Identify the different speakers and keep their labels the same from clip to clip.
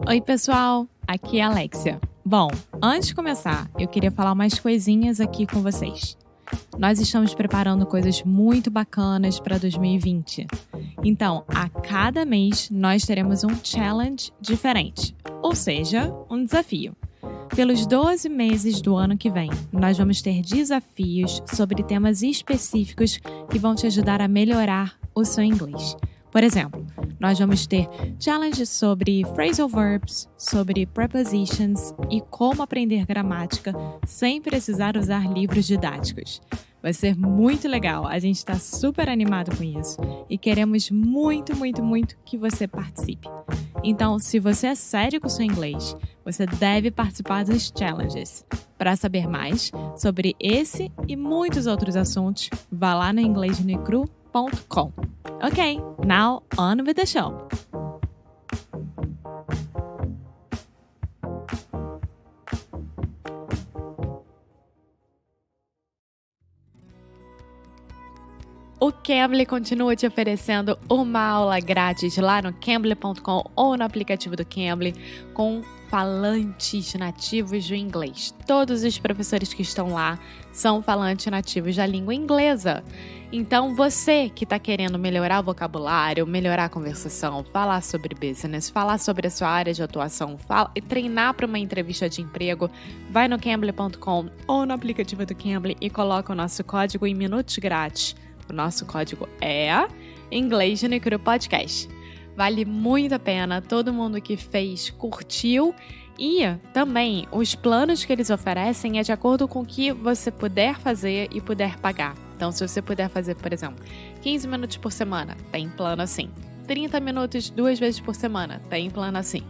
Speaker 1: Oi, pessoal! Aqui é a Alexia. Bom, antes de começar, eu queria falar umas coisinhas aqui com vocês. Nós estamos preparando coisas muito bacanas para 2020. Então, a cada mês, nós teremos um challenge diferente, ou seja, um desafio. Pelos 12 meses do ano que vem, nós vamos ter desafios sobre temas específicos que vão te ajudar a melhorar o seu inglês. Por exemplo, nós vamos ter challenges sobre phrasal verbs, sobre prepositions e como aprender gramática sem precisar usar livros didáticos. Vai ser muito legal, a gente está super animado com isso e queremos muito que você participe. Então, se você é sério com o seu inglês, você deve participar dos challenges. Para saber mais sobre esse e muitos outros assuntos, vá lá no inglesnecru.com. Okay, now on with the show. O Cambly continua te oferecendo uma aula grátis lá no cambly.com ou no aplicativo do Cambly com falantes nativos do inglês. Todos os professores que estão lá são falantes nativos da língua inglesa. Então, você que está querendo melhorar o vocabulário, melhorar a conversação, falar sobre business, falar sobre a sua área de atuação, treinar para uma entrevista de emprego, vai no cambly.com ou no aplicativo do Cambly e coloca o nosso código em minutos grátis. O nosso código é Inglês no Cru Podcast. Vale muito a pena, todo mundo que fez curtiu e também os planos que eles oferecem é de acordo com o que você puder fazer e puder pagar. Então, se você puder fazer, por exemplo, 15 minutos por semana, tem plano assim. 30 minutos 2 vezes por semana, tem plano assim.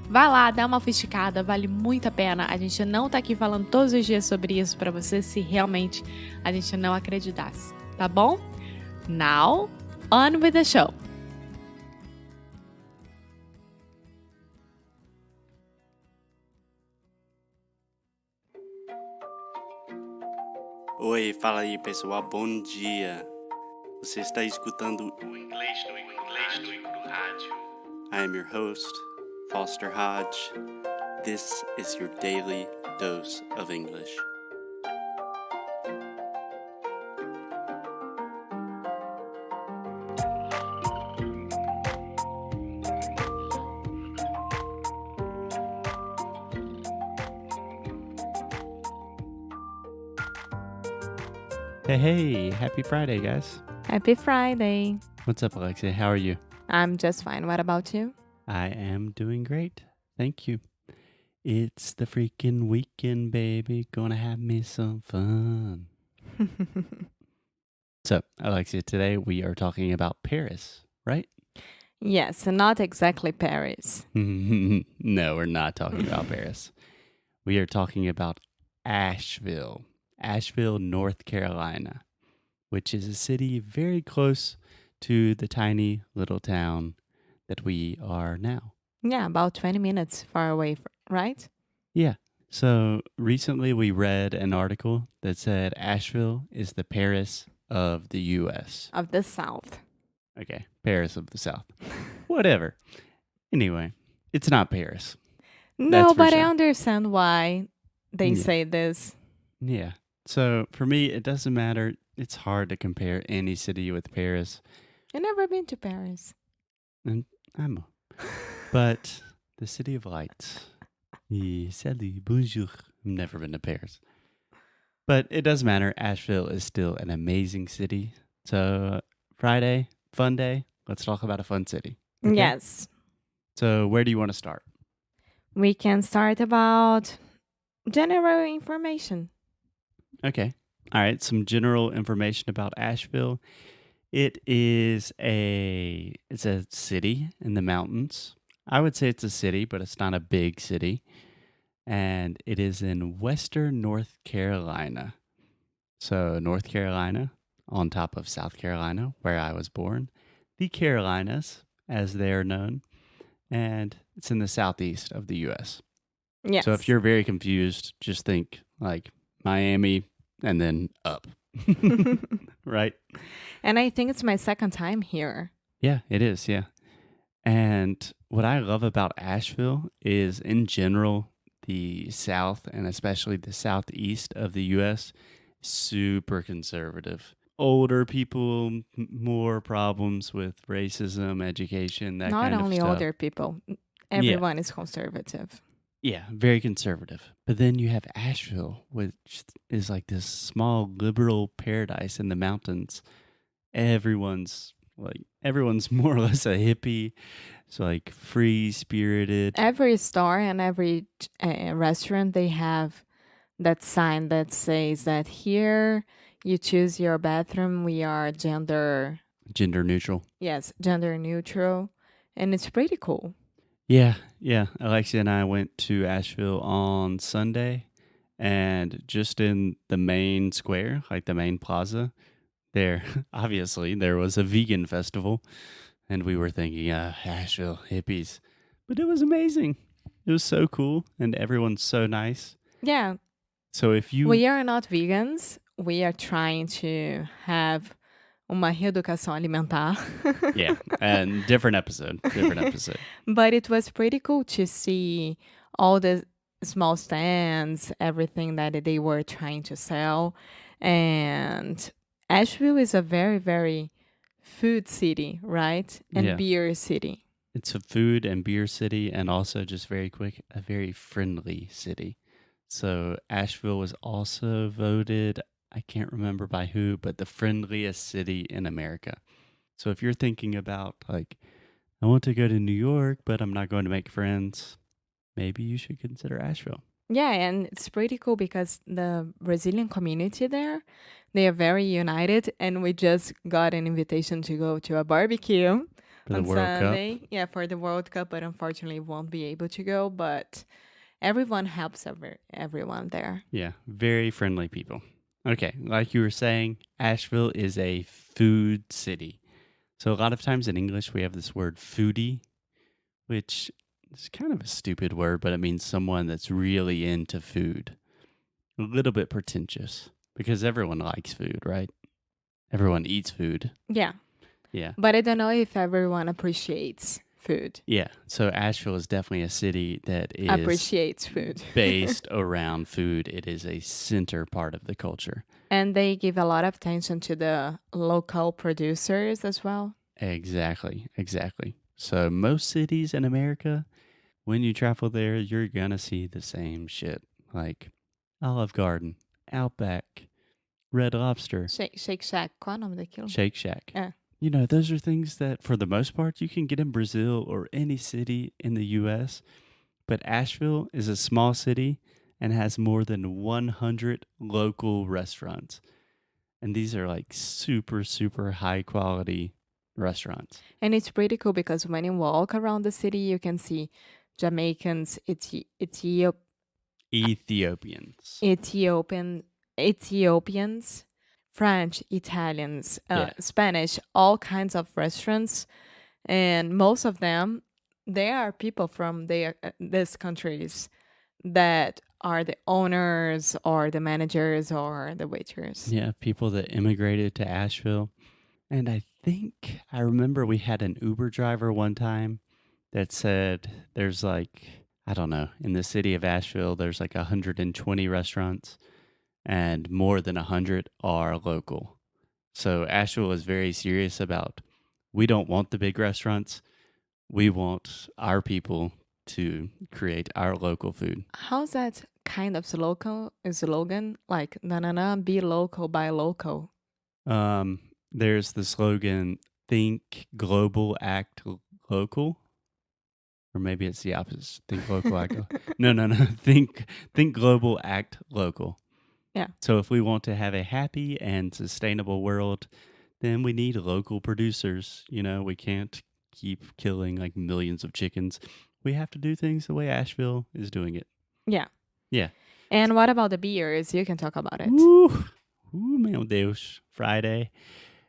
Speaker 1: Vai lá, dá uma fisticada, vale muito a pena. A gente não tá aqui falando todos os dias sobre isso para você se realmente a gente não acreditasse, tá bom? Now, on with the show.
Speaker 2: Oi, fala aí pessoal, bom dia. Você está escutando o Inglês no Rádio. I am your host, Foster Hodge. This is your daily dose of English.
Speaker 3: Hey, happy Friday, guys.
Speaker 1: Happy Friday.
Speaker 3: What's up, Alexia? How are you?
Speaker 1: I'm just fine. What about you?
Speaker 3: I am doing great. Thank you. It's the freaking weekend, baby. Gonna have me some fun. So, Alexia, today we are talking about Paris, right?
Speaker 1: Yes, not exactly Paris.
Speaker 3: No, we're not talking about Paris. We are talking about Asheville, North Carolina, which is a city very close to the tiny little town that we are now.
Speaker 1: Yeah, about 20 minutes far away, right?
Speaker 3: Yeah. So recently we read an article that said Asheville is the Paris of the U.S.
Speaker 1: Of the South.
Speaker 3: Okay, Paris of the South. Whatever. Anyway, it's not Paris.
Speaker 1: No, but
Speaker 3: sure.
Speaker 1: I understand why they
Speaker 3: Yeah.
Speaker 1: say this.
Speaker 3: Yeah. So for me, it doesn't matter. It's hard to compare any city with Paris.
Speaker 1: I've never been to Paris.
Speaker 3: And but the City of Lights. Salut, bonjour. I've never been to Paris. But it does matter. Asheville is still an amazing city. So Friday, fun day. Let's talk about a fun city. Okay?
Speaker 1: Yes.
Speaker 3: So where do you want to start?
Speaker 1: We can start about general information.
Speaker 3: Okay. All right. Some general information about Asheville. It's a city in the mountains. I would say it's a city, but it's not a big city. And it is in western North Carolina. So North Carolina on top of South Carolina, where I was born. The Carolinas, as they're known. And it's in the southeast of the U.S.
Speaker 1: Yes.
Speaker 3: So if you're very confused, just think like Miami and then up. Right?
Speaker 1: And I think it's my second time here.
Speaker 3: Yeah, it is. Yeah. And what I love about Asheville is, in general, the South and especially the Southeast of the U.S. super conservative. Older people, more problems with racism, education, that
Speaker 1: Not
Speaker 3: kind of
Speaker 1: only
Speaker 3: stuff.
Speaker 1: older people,
Speaker 3: Yeah,
Speaker 1: everyone is conservative.
Speaker 3: yeah, very conservative. But then you have Asheville, which is like this small liberal paradise in the mountains. Everyone's more or less a hippie. It's like free spirited.
Speaker 1: Every store and every restaurant, they have that sign that says that here you choose your bathroom. We are gender neutral. And it's pretty cool.
Speaker 3: Yeah, yeah. Alexia and I went to Asheville on Sunday, and just in the main square, like the main plaza, there, obviously, there was a vegan festival, and we were thinking, Asheville hippies. But it was amazing. It was so cool, and everyone's so nice.
Speaker 1: Yeah.
Speaker 3: So if you...
Speaker 1: We are not vegans. We are trying to have uma reeducação alimentar.
Speaker 3: Yeah, and different episode.
Speaker 1: But it was pretty cool to see all the small stands, everything that they were trying to sell. And Asheville is a very, very food city, right? And
Speaker 3: Yeah.
Speaker 1: beer city.
Speaker 3: It's a food and beer city, and also, just very quick, a very friendly city. So Asheville was also voted, I can't remember by who, but the friendliest city in America. So if you're thinking about, like, I want to go to New York, but I'm not going to make friends, maybe you should consider Asheville.
Speaker 1: Yeah, and it's pretty cool because the Brazilian community there, they are very united, and we just got an invitation to go to a barbecue
Speaker 3: For the
Speaker 1: on
Speaker 3: World Cup.
Speaker 1: Sunday. Yeah, for the World Cup, but unfortunately won't be able to go, but everyone helps everyone there.
Speaker 3: Yeah, very friendly people. Okay, like you were saying, Asheville is a food city. So a lot of times in English, we have this word foodie, which is kind of a stupid word, but it means someone that's really into food. A little bit pretentious, because everyone likes food, right? Everyone eats food.
Speaker 1: Yeah,
Speaker 3: Yeah.
Speaker 1: but I don't know if everyone appreciates food.
Speaker 3: Yeah. So Asheville is definitely a city that is
Speaker 1: Appreciates food.
Speaker 3: based around food. It is a center part of the culture.
Speaker 1: And they give a lot of attention to the local producers as well.
Speaker 3: Exactly. So most cities in America, when you travel there, you're going to see the same shit. Like Olive Garden, Outback, Red Lobster,
Speaker 1: Shake Shack. Qual é o nome daquilo?
Speaker 3: Shake Shack.
Speaker 1: Yeah.
Speaker 3: You know, those are things that, for the most part, you can get in Brazil or any city in the U.S. But Asheville is a small city and has more than 100 local restaurants. And these are like super, super high quality restaurants.
Speaker 1: And it's pretty cool because when you walk around the city, you can see Jamaicans, Ethiopians, French, Italians, Spanish, all kinds of restaurants. And most of them, they are people from these countries that are the owners or the managers or the waiters.
Speaker 3: Yeah, people that immigrated to Asheville. And I remember we had an Uber driver one time that said there's like, I don't know, in the city of Asheville, there's like 120 restaurants and more than 100 are local. So Asheville is very serious about, we don't want the big restaurants. We want our people to create our local food.
Speaker 1: How's that kind of slogan? Like, na be local, buy local.
Speaker 3: There's the slogan, think global, act local. Or maybe it's the opposite. Think local, act local. No. Think global, act local.
Speaker 1: Yeah.
Speaker 3: So if we want to have a happy and sustainable world, then we need local producers. You know, we can't keep killing like millions of chickens. We have to do things the way Asheville is doing it.
Speaker 1: Yeah.
Speaker 3: Yeah.
Speaker 1: And what about the beers? You can talk about it.
Speaker 3: Ooh, meu Deus. Friday.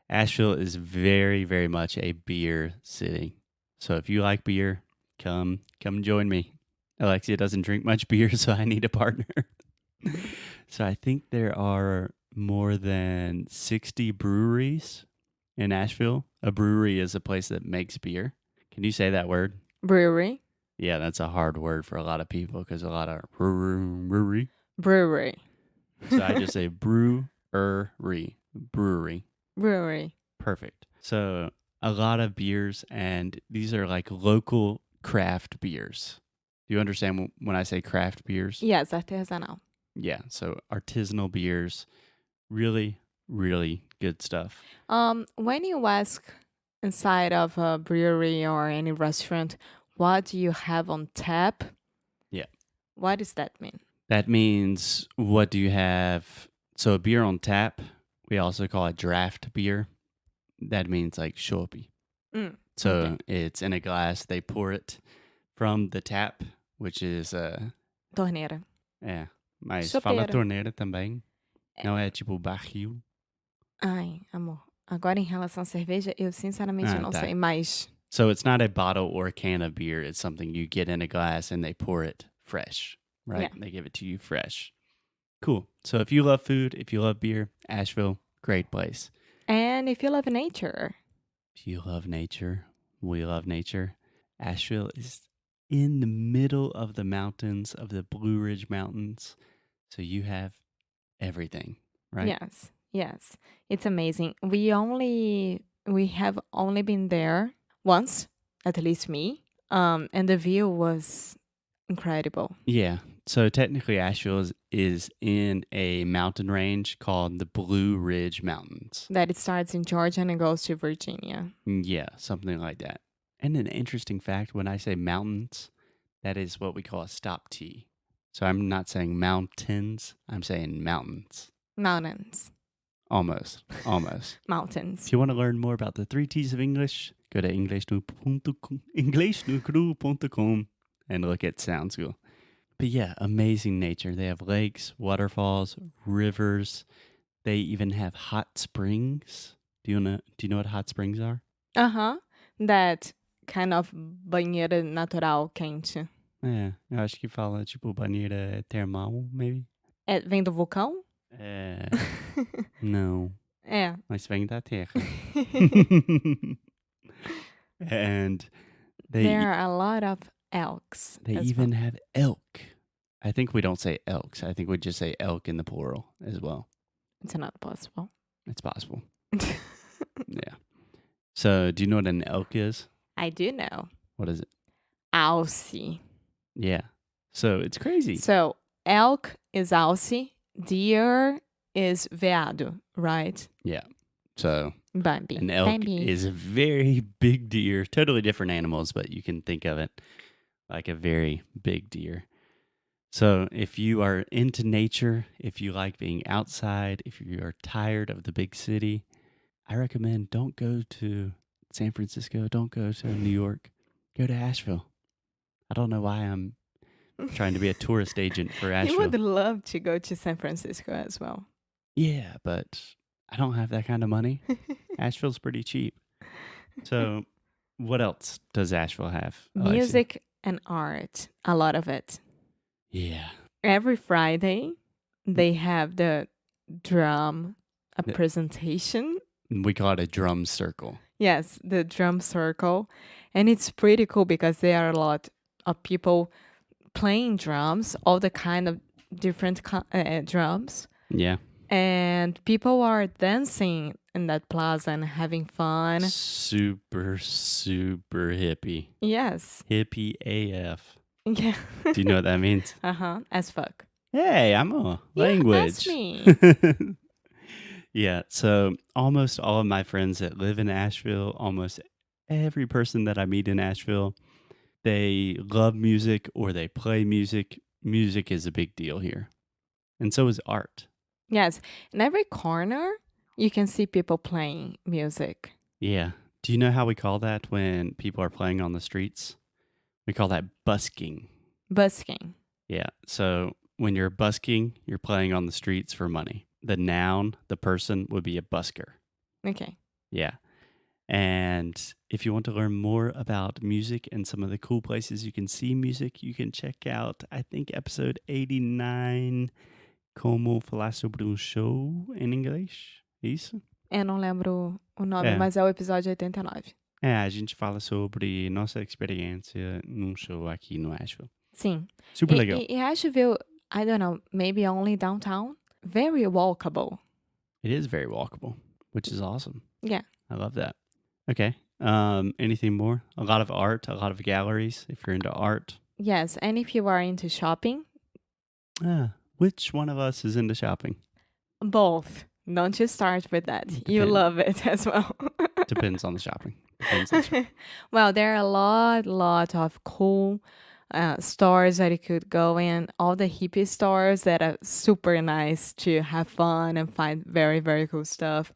Speaker 3: Asheville is very, very much a beer city. So if you like beer, come join me. Alexia doesn't drink much beer, so I need a partner. So I think there are more than 60 breweries in Asheville. A brewery is a place that makes beer. Can you say that word?
Speaker 1: Brewery.
Speaker 3: Yeah, that's a hard word for a lot of people because a lot of brewery.
Speaker 1: Brewery.
Speaker 3: So I just say brewery.
Speaker 1: Brewery.
Speaker 3: Perfect. So a lot of beers, and these are like local craft beers. Do you understand when I say craft beers?
Speaker 1: Yes, artesanal.
Speaker 3: Yeah, so artisanal beers, really, really good stuff.
Speaker 1: When you ask inside of a brewery or any restaurant, what do you have on tap?
Speaker 3: Yeah.
Speaker 1: What does that mean?
Speaker 3: That means, what do you have? So a beer on tap, we also call it draft beer. That means like shoppy. So
Speaker 1: Okay.
Speaker 3: it's in a glass. They pour it from the tap, which is
Speaker 1: Torneira.
Speaker 3: mas fala
Speaker 1: Chopeira.
Speaker 3: torneira também. Não é tipo barril.
Speaker 1: Ai, amor. Agora em relação à cerveja, eu sinceramente não
Speaker 3: tá.
Speaker 1: sei, mas
Speaker 3: So it's not a bottle or a can of beer. It's something you get in a glass and they pour it fresh, right?
Speaker 1: Yeah.
Speaker 3: They give it to you fresh. Cool. So if you love food, if you love beer, Asheville, great place.
Speaker 1: And if you love nature.
Speaker 3: If you love nature, we love nature. Asheville is in the middle of the mountains, of the Blue Ridge Mountains. So you have everything, right?
Speaker 1: Yes. It's amazing. We have only been there once, at least me. And the view was incredible.
Speaker 3: Yeah. So technically Asheville is in a mountain range called the Blue Ridge Mountains.
Speaker 1: That it starts in Georgia and it goes to Virginia.
Speaker 3: Yeah, something like that. And an interesting fact, when I say mountains, that is what we call a stop T. So I'm not saying mountains, I'm saying mountains.
Speaker 1: Mountains.
Speaker 3: Almost.
Speaker 1: Mountains.
Speaker 3: If you want to learn more about the 3 T's of English, go to englishnucru.com and look at Sound School. But yeah, amazing nature. They have lakes, waterfalls, rivers. They even have hot springs. Do you know what hot springs are?
Speaker 1: That kind of banheira natural quente.
Speaker 3: É, eu acho que fala tipo banheira termal, maybe.
Speaker 1: Vem do vulcão?
Speaker 3: Não. Mas vem da terra. And
Speaker 1: there are a lot of elks.
Speaker 3: They even have elk. I think we don't say elks. I think we just say elk in the plural as well.
Speaker 1: It's not possible.
Speaker 3: It's possible. Yeah. So, do you know what an elk is?
Speaker 1: I do know.
Speaker 3: What is it?
Speaker 1: Alce.
Speaker 3: Yeah. So, it's crazy.
Speaker 1: So, elk is alce. Deer is veado, right?
Speaker 3: Yeah. So,
Speaker 1: Bambi.
Speaker 3: an elk is a very big deer. Totally different animals, but you can think of it like a very big deer. So if you are into nature, if you like being outside, if you are tired of the big city, I recommend don't go to San Francisco, don't go to New York, go to Asheville. I don't know why I'm trying to be a tourist agent for Asheville.
Speaker 1: You would love to go to San Francisco as well.
Speaker 3: Yeah, but I don't have that kind of money. Asheville's pretty cheap. So what else does Asheville have?
Speaker 1: Music and art, a lot of it.
Speaker 3: Yeah.
Speaker 1: Every Friday, they have the drum presentation.
Speaker 3: We call it a drum circle.
Speaker 1: Yes, the drum circle. And it's pretty cool because there are a lot of people playing drums, all the kind of different drums.
Speaker 3: Yeah.
Speaker 1: And people are dancing in that plaza and having fun.
Speaker 3: Super, super hippie.
Speaker 1: Yes.
Speaker 3: Hippie AF.
Speaker 1: Yeah.
Speaker 3: Do you know what that means?
Speaker 1: As fuck.
Speaker 3: Hey, I'm a language.
Speaker 1: That's me.
Speaker 3: Yeah, so almost all of my friends that live in Asheville, almost every person that I meet in Asheville, they love music or they play music. Music is a big deal here. And so is art.
Speaker 1: Yes. In every corner, you can see people playing music.
Speaker 3: Yeah. Do you know how we call that when people are playing on the streets? We call that busking.
Speaker 1: Busking.
Speaker 3: Yeah. So when you're busking, you're playing on the streets for money. The noun, the person, would be a busker.
Speaker 1: Okay.
Speaker 3: Yeah. And if you want to learn more about music and some of the cool places you can see music, you can check out, I think, episode 89, Como Falar sobre Show em Inglês. Isso?
Speaker 1: Eu não lembro o nome, mas é o episódio 89.
Speaker 3: A gente fala sobre nossa experiência num show aqui no Asheville.
Speaker 1: Sim.
Speaker 3: Super legal.
Speaker 1: E Asheville, I don't know, maybe only downtown? Very walkable.
Speaker 3: It is very walkable, which is awesome.
Speaker 1: Yeah.
Speaker 3: I love that. Okay. Anything more? A lot of art, a lot of galleries, if you're into art.
Speaker 1: Yes, and if you are into shopping,
Speaker 3: Which one of us is into shopping?
Speaker 1: both. Don't you start with that. You
Speaker 3: Depends.
Speaker 1: love it as well.
Speaker 3: Depends on the shopping. Depends on the shopping.
Speaker 1: Well, there are a lot of cool stores that you could go in. All the hippie stores that are super nice to have fun and find very, very cool stuff.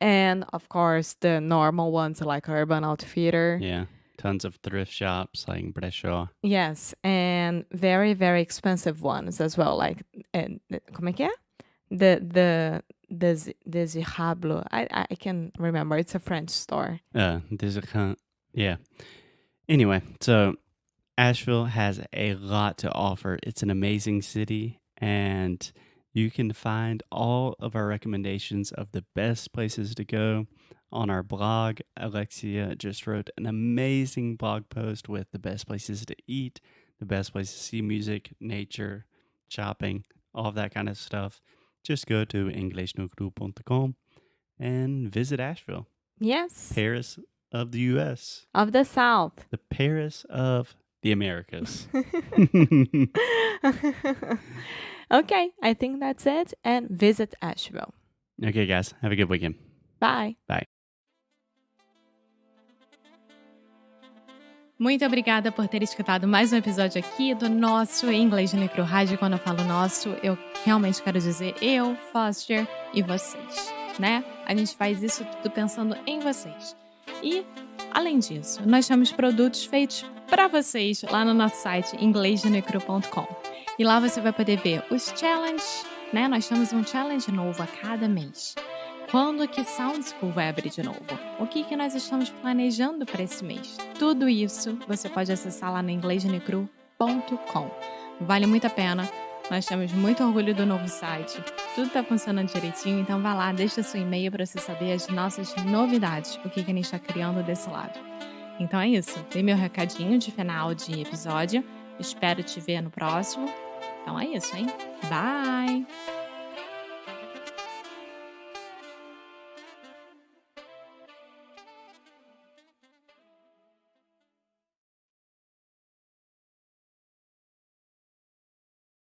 Speaker 1: And of course, the normal ones like Urban Outfitter.
Speaker 3: Yeah. Tons of thrift shops like Brescia.
Speaker 1: Yes, and very, very expensive ones as well. Like, como é que é? The Desirable. I can remember. It's a French store.
Speaker 3: Yeah. Anyway, so Asheville has a lot to offer. It's an amazing city, and you can find all of our recommendations of the best places to go on our blog. Alexia just wrote an amazing blog post with the best places to eat, the best places to see music, nature, shopping, all of that kind of stuff. Just go to englishnucru.com and visit Asheville.
Speaker 1: Yes.
Speaker 3: Paris of the U.S.
Speaker 1: Of the South.
Speaker 3: The Paris of the Americas.
Speaker 1: Okay, I think that's it. And visit Asheville.
Speaker 3: Okay, guys. Have a good weekend.
Speaker 1: Bye.
Speaker 3: Bye.
Speaker 1: Muito obrigada por ter escutado mais um episódio aqui do nosso Inglês no Micro Rádio. Quando eu falo nosso, eu realmente quero dizer eu, Foster e vocês, né? A gente faz isso tudo pensando em vocês. E, além disso, nós temos produtos feitos para vocês lá no nosso site inglesnonecru.com. E lá você vai poder ver os challenges, né? Nós temos um challenge novo a cada mês. Quando que Sound School vai abrir de novo? O que nós estamos planejando para esse mês? Tudo isso você pode acessar lá no inglesnonecru.com. Vale muito a pena. Nós temos muito orgulho do novo site. Tudo está funcionando direitinho, então vá lá, deixa seu e-mail para você saber as nossas novidades, o que a gente está criando desse lado. Então é isso. Dei meu recadinho de final de episódio. Espero te ver no próximo. Então é isso, hein? Bye!